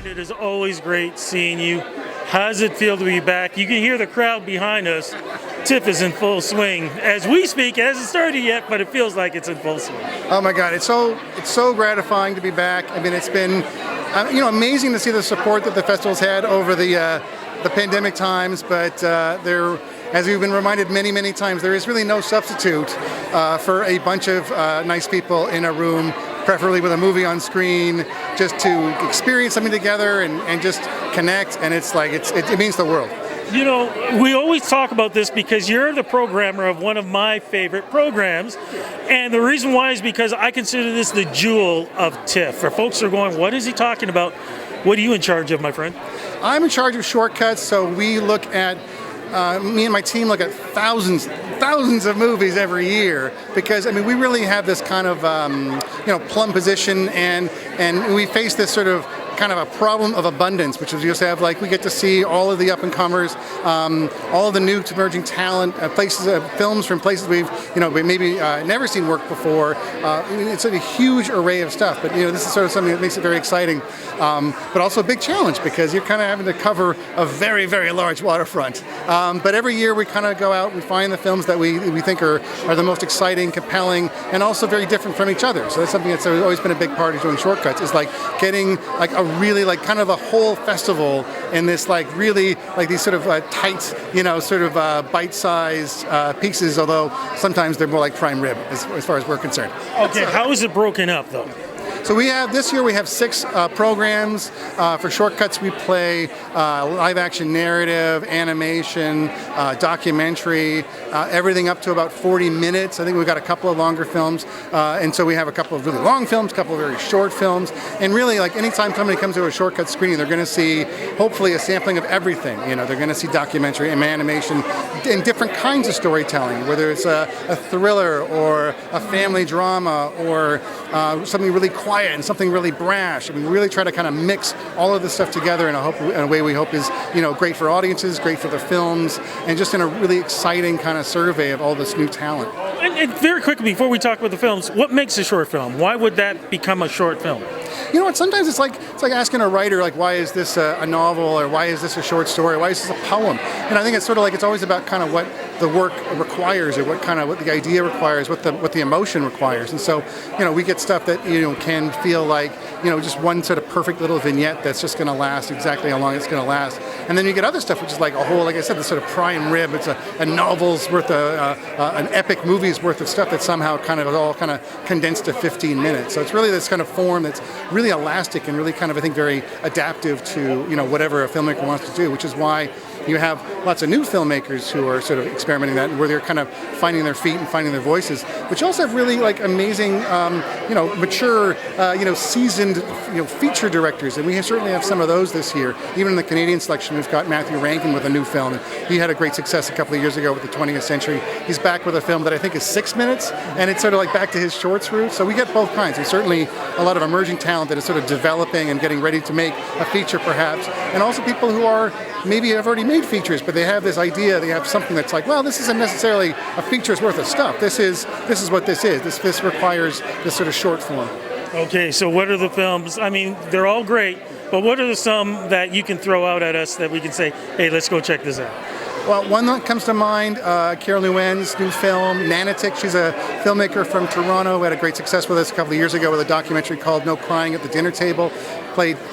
it is always great seeing you. How does it feel to be back? You can hear the crowd behind us. TIFF is in full swing. As we speak, it hasn't started yet, but it feels like it's in full swing. Oh my God, it's so gratifying to be back. I mean, it's been amazing to see the support that the festival's had over the pandemic times, but there, as we've been reminded many, many times, there is really no substitute for a bunch of nice people in a room, preferably with a movie on screen, just to experience something together and just connect, and it's like, it means the world. You know, we always talk about this because you're the programmer of one of my favorite programs, and the reason why is because I consider this the jewel of TIFF. For folks who are going, what is he talking about? What are you in charge of, my friend? I'm in charge of Shortcuts, so we look at, me and my team look at thousands of movies every year, because I mean we really have this kind of plum position, and we face this sort of kind of a problem of abundance, which is we just have we get to see all of the up and comers, all of the new emerging talent, films from places we've maybe never seen work before. It's a huge array of stuff, but this is sort of something that makes it very exciting, but also a big challenge because you're kind of having to cover a very, very large waterfront. But every year we kind of go out and find the films that we think are the most exciting, compelling, and also very different from each other. So that's something that's always been a big part of doing Shortcuts, is getting a really kind of a whole festival in this really these sort of tight, sort of bite-sized pieces, although sometimes they're more like prime rib as far as we're concerned. Okay, how is it broken up though? So this year we have 6 programs. For Shortcuts we play live action narrative, animation, documentary, everything up to about 40 minutes. I think we've got a couple of longer films. And so we have a couple of really long films, a couple of very short films. And really anytime somebody comes to a Shortcuts screening, they're going to see hopefully a sampling of everything. They're going to see documentary and animation and different kinds of storytelling, whether it's a thriller or a family drama or something really quiet and something really brash. I mean, we really try to kind of mix all of this stuff together in a way we hope is, great for audiences, great for the films, and just in a really exciting kind of survey of all this new talent. And very quickly, before we talk about the films, what makes a short film? Why would that become a short film? You know what? Sometimes it's like asking a writer, why is this a novel, or why is this a short story, why is this a poem? And I think it's sort of it's always about kind of what the work requires, or what the idea requires, what the emotion requires. And so, we get stuff that can feel just one sort of perfect little vignette that's just going to last exactly how long it's going to last. And then you get other stuff which is a whole, like I said, this sort of prime rib. It's a novel's worth an epic movie's worth of stuff that somehow all condensed to 15 minutes. So it's really this kind of form that's really elastic and really kind of, I think, very adaptive to whatever a filmmaker wants to do, which is why you have lots of new filmmakers who are sort of experimenting that, where they're kind of finding their feet and finding their voices, but you also have really amazing, mature, seasoned, feature directors, and we certainly have some of those this year. Even in the Canadian selection, we've got Matthew Rankin with a new film, and he had a great success a couple of years ago with the 20th Century. He's back with a film that I think is 6 minutes, and it's sort of back to his shorts roots. So we get both kinds. There's certainly a lot of emerging talent that is sort of developing and getting ready to make a feature, perhaps, and also people who are maybe have already made features, but they have this idea, they have something that's this isn't necessarily a feature's worth of stuff. This is what this is. This requires this sort of short form. Okay, so what are the films? I mean, they're all great, but what are some that you can throw out at us that we can say, hey, let's go check this out? Well, one that comes to mind, Carol Nguyen's new film, Nanatic. She's a filmmaker from Toronto who had a great success with us a couple of years ago with a documentary called No Crying at the Dinner Table.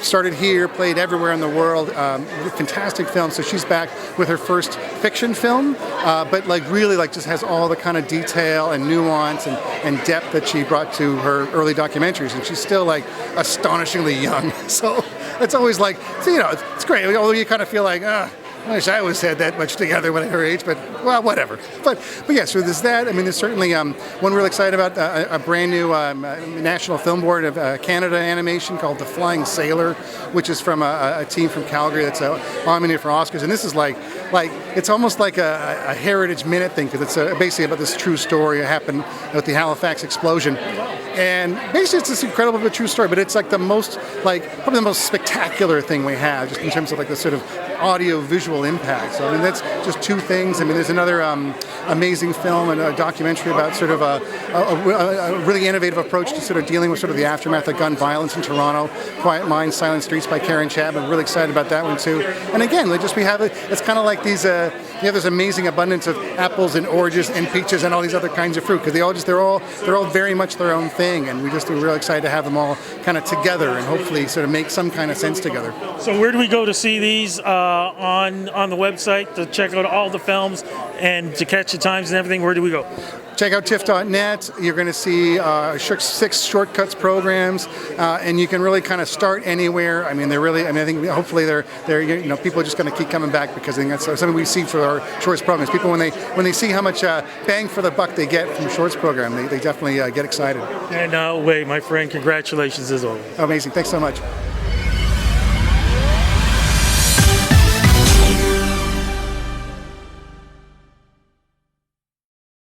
Started here, played everywhere in the world. Fantastic film. So she's back with her first fiction film, but really just has all the kind of detail and nuance and depth that she brought to her early documentaries. And she's still astonishingly young. So it's always it's great. Although you kind of feel I wish I always had that much together when at her age, but well, whatever. But yeah, so there's that. I mean, there's certainly one we're excited about, a brand new National Film Board of Canada animation called The Flying Sailor, which is from a team from Calgary that's nominated for Oscars. And this is it's almost like a Heritage Minute thing, because it's basically about this true story that happened with the Halifax explosion. And basically, it's this incredible but true story. But it's like probably the most spectacular thing we have, just in terms of like the sort of audio visual impact. So I mean, that's just two things. I mean, there's another amazing film and a documentary about sort of a really innovative approach to sort of dealing with sort of the aftermath of gun violence in Toronto. Quiet Minds, Silent Streets by Karen Chapman. Really excited about that one too. And again, it's kind of like these. You have this amazing abundance of apples and oranges and peaches and all these other kinds of fruit, because they're all very much their own thing, and we're really excited to have them all kind of together and hopefully sort of make some kind of sense together. So where do we go to see these on the website, to check out all the films and to catch the times and everything? Where do we go? Check out TIFF.net. You're going to see 6 shortcuts programs, and you can really kind of start anywhere. I mean, I think hopefully people are just going to keep coming back, because I think that's something we see for our shorts programs. People, when they see how much bang for the buck they get from a shorts program, they definitely get excited. And my friend, congratulations as always. Amazing. Thanks so much.